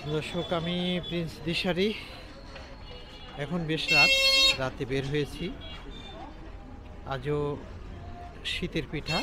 দর্শক, আমি প্রিন্স দিশারি। এখন বেশ রাতে বের হয়েছি। আজও শীতের পিঠা,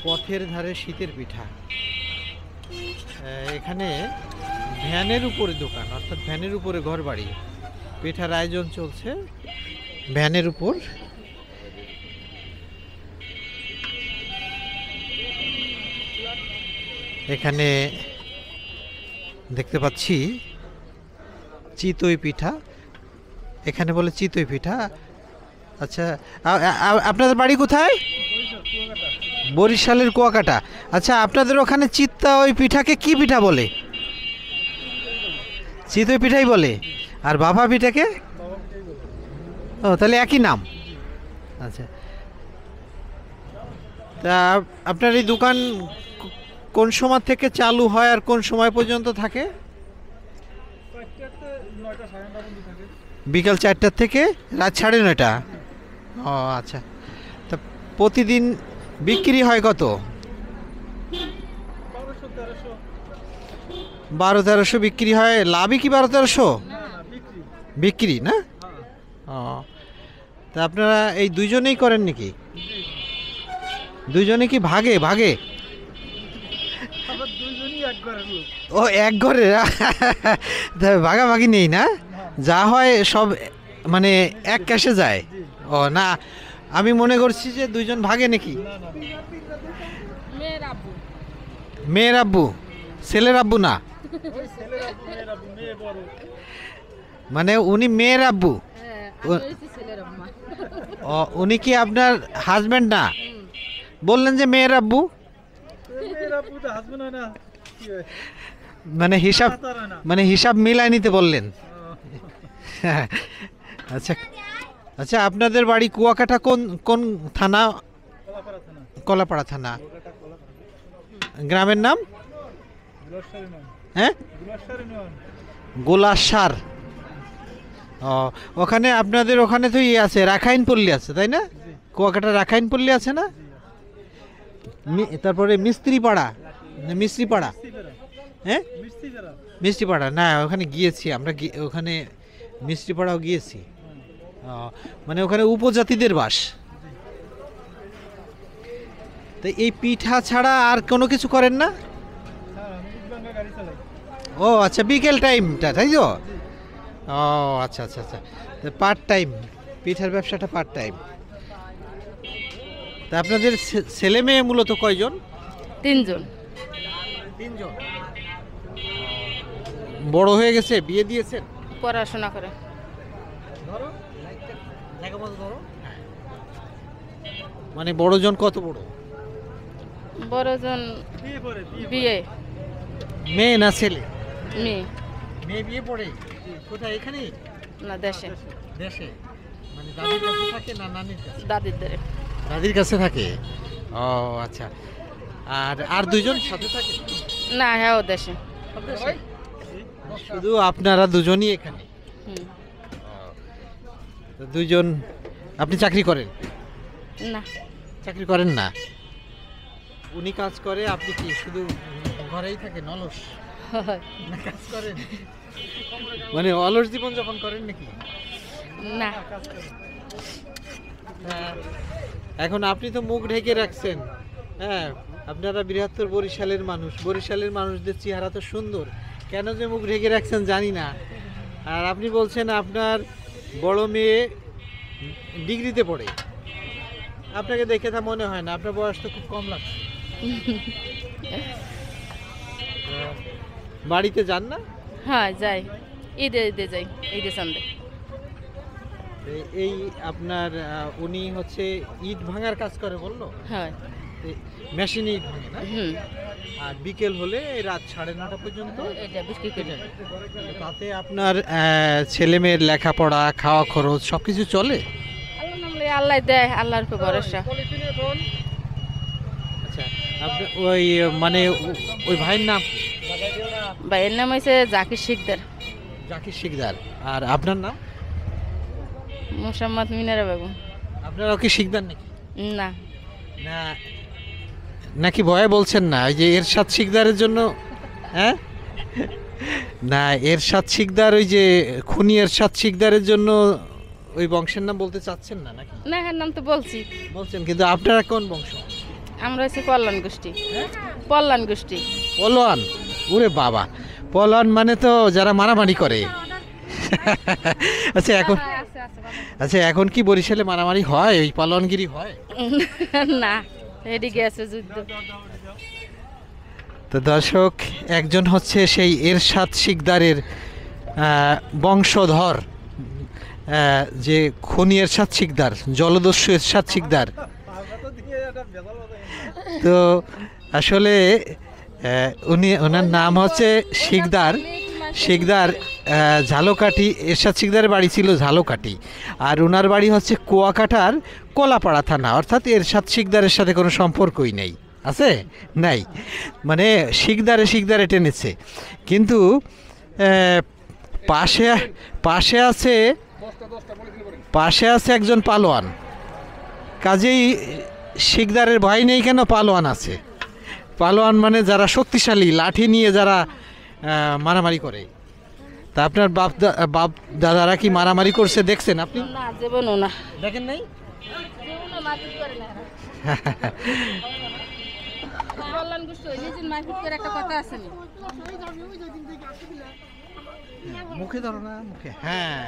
পথের ধারে শীতের পিঠা। এখানে ভ্যানের উপরে দোকান, অর্থাৎ ভ্যানের উপরে ঘর বাড়ি। পিঠার আয়োজন চলছে ভ্যানের উপর। এখানে দেখতে পাচ্ছি চিতই পিঠা, এখানে বলে চিতই পিঠা। আচ্ছা, আপনাদের বাড়ি কোথায়? বরিশালের কুয়াকাটা। আচ্ছা, আপনাদের ওখানে চিতই পিঠাকে কি পিঠা বলে? চিতই পিঠাই বলে। আর ভাপা পিঠাকে? ও, তাহলে একই নাম। আচ্ছা, তা আপনার এই দোকান কোন সময় থেকে চালু হয় আর কোন সময় পর্যন্ত থাকে? বিকাল 4টা থেকে রাত 9:30। ও আচ্ছা, তা প্রতিদিন বিক্রি হয় কত? 1200-1300 বিক্রি হয়। লাভই কি 1200-1300? বিক্রি না? ও, তা আপনারা এই দুইজনেই করেন নাকি? দুইজনে কি ভাগে ভাগে? ও, এক ঘরে। ভাগাভাগি নেই না? যা হয় সব মানে এক ক্যাশে যায়। ও না, আমি মনে করছি যে দুইজন ভাগে নাকি। মেয়ের আব্বু, ছেলের আব্বু না? মানে উনি মেয়ের আব্বু। ও, উনি কি আপনার হাজবেন্ড না? বললেন যে মেয়ের আব্বু। মানে হিসাব মিলাই নিতে বললেন। আচ্ছা আচ্ছা, আপনাদের বাড়ি কুয়াকাটা কোন কোন থানা? কলাপাড়া থানা। গ্রামের নাম? হ্যাঁ, গোলাসার। ও, ওখানে আপনাদের ওখানে তো ইয়ে আছে, রাখাইন পল্লী আছে তাই না? কুয়াকাটা রাখাইন পল্লী আছে না? তারপরে মিস্ত্রিপাড়া, মিস্ত্রিপাড়া। হ্যাঁ, মিষ্টিপাড়া না, ওখানে গিয়েছি আমরা, ওখানে মিষ্টিপাড়াও গিয়েছি। মানে ওখানে উপজাতিদের বাস। তো এই পিঠা ছাড়া আর কোনো কিছু করেন না? ও আচ্ছা, বিকেল টাইমটা তাই তো? ও আচ্ছা আচ্ছা আচ্ছা, পার্ট টাইম পিঠার ব্যবসাটা পার্ট টাইম। তা আপনাদের ছেলে মেয়ে মূলত কয়জন? 3 জন। 3 জন। বড় হয়ে গেছে, বিয়ে দিয়েছেন? পড়াশোনা করে। মানে বড়জন কত বড়? বড়জন বিয়ে। মেয়ে না ছেলে? মেয়ে। মেয়ে বিয়ে পড়ে কোথায়? এখানে না, দেশে। দেশে? মানে দাদির কাছে থাকে না নানির কাছে? দাদির কাছে থাকে। ও আচ্ছা, আর আর দুইজন সাথে থাকে না? হ্যাঁ, ও দেশে। শুধু আপনারা দুজনই এখানে? দুইজন। আপনি চাকরি করেন? না, চাকরি করেন না। উনি কাজ করে, আপনি কি শুধু ঘরেই থাকেন? অলস না, কাজ করেন? মানে অলস জীবন যাপন করেন নাকি? না। এখন আপনি তো মুখ ঢেকে রাখছেন। হ্যাঁ, আপনারা বৃহত্তর বরিশালের মানুষ, বরিশালের মানুষদের চেহারা তো সুন্দর, কেন যে মুখ ঢেকে রাখছেন জানি না। আর আপনি বলছেন আপনার বড় মেয়ে ডিগ্রিতে পড়ে। আপনাকে দেখে তা মনে হয় না, আপনার বয়স তো খুব কম লাগছে। বাড়িতে যান না? হ্যাঁ, যাই। ঈদে যাই, ঈদে সন্ধ্যে। এই আপনার উনি হচ্ছে ইট ভাঙার কাজ করে বললো? হ্যাঁ, মেশিনে ইট ভাঙে না? আর বিকেল হলে রাত 9:30 পর্যন্ত এটা বিক্রি করে। তাতে আপনার ছেলে মেয়ের লেখাপড়া, খাওয়া খরচ সবকিছু চলে? আল্লাহ দেয়, আল্লাহর উপর ভরসা। আচ্ছা, আপনি ওই মানে ওই ভাইয়ের নাম? ভাইয়ের নাম হয়েছে জাকির শিকদার। জাকির শিকদার। আর আপনার নাম? মোসাম্মদ মিনারা বেগম। আপনারাও কি শিকদার নাকি? না না, নাকি ভয়ে বলছেন না? ওই যে এরশাদ শিকদারের জন্য? হ্যাঁ, না, এরশাদ শিকদার ওই যে খুনি এরশাদ শিকদারের জন্য ওই বংশের নাম বলতে চাচ্ছেন না নাকি? না হ্যাঁ নাম তো বলছি। বলছেন, কিন্তু আপনারা কোন বংশ? আমরা হচ্ছে পল্লান গোষ্ঠী। পল্লান গোষ্ঠী। পলোয়ান? ওরে বাবা, পলোয়ান মানে তো যারা মারামারি করে। আচ্ছা এখন, আচ্ছা এখন কি বরিশালে মারামারি হয়, ওই পালোয়ানগিরি হয়? না, এদিকে আছে যুদ্ধ। তো দর্শক, একজন হচ্ছে সেই এরশাদ শিকদারের বংশধর, যে খনি এরশাদ শিকদার, জলদস্যু এরশাদ শিকদার। তো আসলে ওনার নাম হচ্ছে শিকদার। শিকদার ঝালকাঠি, এরশাদ শিকদারের বাড়ি ছিল ঝালকাঠি, আর ওনার বাড়ি হচ্ছে কুয়াকাটার কলাপাড়া থানা, অর্থাৎ এরশাদ শিকদারের সাথে কোনো সম্পর্কই নেই, আছে নাই, মানে শিকদারে টেনেছে। কিন্তু পাশে পাশে আছে পাশে আছে একজন পালোয়ান, কাজেই শিকদারের ভয় নেই কেন, পালোয়ান আছে। পালোয়ান মানে যারা শক্তিশালী, লাঠি নিয়ে যারা মারামারি করে। তা আপনার বাপ দাদারা কি মারামারি করছে দেখছেন আপনি? না, জীবনও না। দেখেন নাই? জীবনও মারপিট করে না। পল্লান গোষ্ঠী নিজের মারপিট করে একটা কথা আছে না? মুখে ধরো না, মুখে। হ্যাঁ,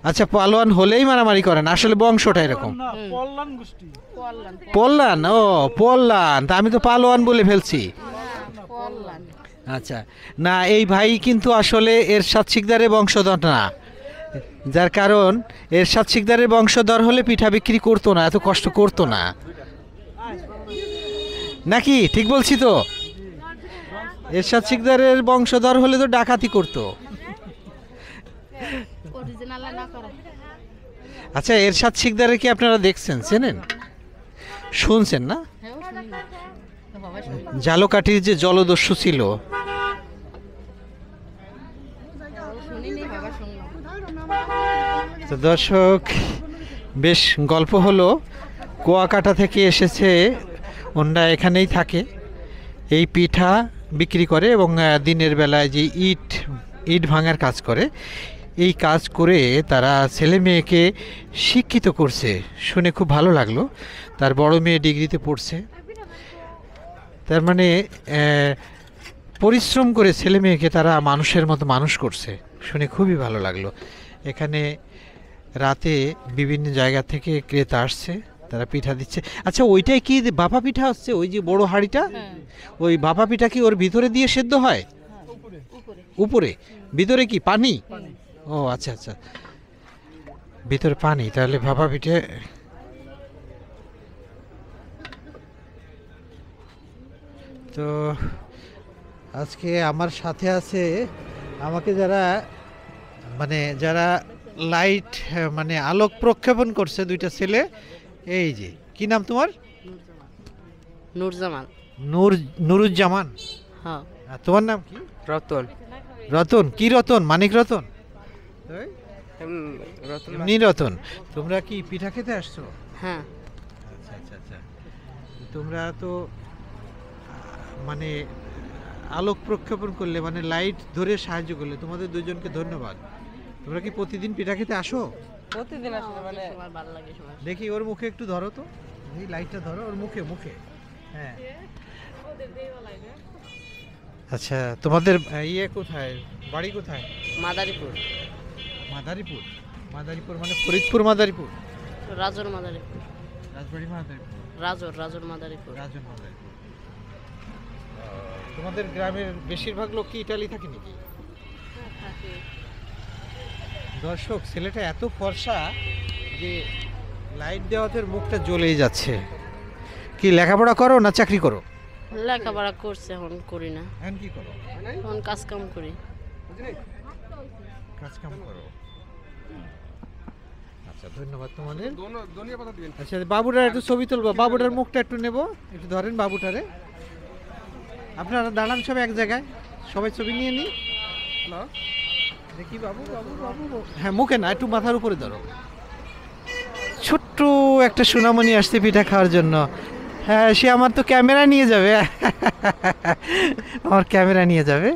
আচ্ছা, পালোয়ান হলেই মারামারি করেন, আসলে বংশটা এরকম। পল্লান। পল্লান? ও পল্লান, তা আমি তো পালোয়ান বলে ফেলছি। পল্লান। আচ্ছা, না এই ভাই কিন্তু আসলে এরশাদ শিকদারের বংশধর না, যার কারণ এরশাদ শিকদারের বংশধর হলে পিঠা বিক্রি করতো না, এত কষ্ট করতো না, নাকি ঠিক বলছি তো? এরশাদ শিকদারের বংশধর হলে তো ডাকাতি করতো। অরিজিনাল না করে। আচ্ছা, এরশাদ শিকদারের কি আপনারা দেখছেন, চেনেন, শুনছেন না? হ্যাঁ, শুনি না। বাবা শুনি। ঝালকাঠির যে জলদস্যু ছিল, শুনিনি, বাবা শুনলাম। তো দর্শক, বেশ গল্প হলো। কুয়াকাটা থেকে এসেছে, ওনারা এখানেই থাকে, এই পিঠা বিক্রি করে এবং দিনের বেলায় যে ইট ভাঙার কাজ করে, এই কাজ করে তারা ছেলে মেয়েকে শিক্ষিত করছে, শুনে খুব ভালো লাগলো। তার বড় মেয়ে ডিগ্রিতে পড়ছে, তার মানে পরিশ্রম করে ছেলে মেয়েকে তারা মানুষের মতো মানুষ করছে, শুনে খুবই ভালো লাগলো। এখানে রাতে বিভিন্ন জায়গা থেকে ক্রেতা আসছে, তারা পিঠা দিচ্ছে। আচ্ছা, ওইটাই কি বাফা পিঠা হচ্ছে, ওই যে বড় হাঁড়িটা, ওই বাফা পিঠা কি ওর ভিতরে দিয়ে সেদ্ধ হয়? উপরে? ভিতরে কি পানি? ও আচ্ছা আচ্ছা, ভিতরে পানি, তাহলে ভাপা পিঠে। তো আজকে আমার সাথে আছে, আমাকে যারা লাইট মানে আলোক প্রক্ষেপণ করছে, দুইটা ছেলে। এই যে, কি নাম তোমার? নূরজামান। নুরুজ্জামান। হ্যাঁ। আর তোমার নাম কি? রতন। রতন? কি রতন? মানিক রতন? এমনি রতন। তোমরা কি পিঠা খেতে আসছো? হ্যাঁ। আচ্ছা আচ্ছা আচ্ছা, তোমরা তো মানে আলোক প্রক্ষেপণ করলে, মানে লাইট ধরে সাহায্য করলে, তোমাদের দুজনকে ধন্যবাদ। তোমরা কি প্রতিদিন পিঠা খেতে আসো? প্রতিদিন আসলে মানে আমার ভালো লাগে সবার। দেখি ওর মুখে একটু ধরো তো, এই লাইটটা ধরো ওর মুখে, মুখে। হ্যাঁ, আচ্ছা, তোমাদের ইয়ে কোথায়, বাড়ি কোথায়? মাদারীপুর। মাদারীপুর? মাদারীপুর মানে ফরিদপুর মাদারীপুর? রাজর মাদারীপুর। রাজবাড়ি মাদারীপুর? রাজর মাদারীপুর। রাজন মাদারীপুর। তোমাদের গ্রামের বেশিরভাগ লোক কি ইটালি থাকে নাকি? দর্শক, ছেলেটা এত ফর্সা যে লাইট দেওয়াতে মুখটা জ্বলেই যাচ্ছে। কি লেখাপড়া করো না চাকরি করো? লেখাপড়া করছে, এখন করি না। এখন কি করো? এখন কাজ কাম করি। কাজ কাম করো। আচ্ছা, ধন্যবাদ তোমাদের। আচ্ছা, বাবুটার একটু ছবি তুলবো, বাবুটার মুখটা একটু নেব, একটু ধরেন বাবুটারে। আপনারা দাঁড়ান সব এক জায়গায়, সবাই ছবি নিয়ে নি। দেখি বাবু, বাবু বাবু। হ্যাঁ, মুখে না, একটু মাথার উপরে ধরো। ছোট্ট একটা সোনামণি আসছে পিঠা খাওয়ার জন্য। হ্যাঁ, সে আমার তো ক্যামেরা নিয়ে যাবে, আমার ক্যামেরা নিয়ে যাবে।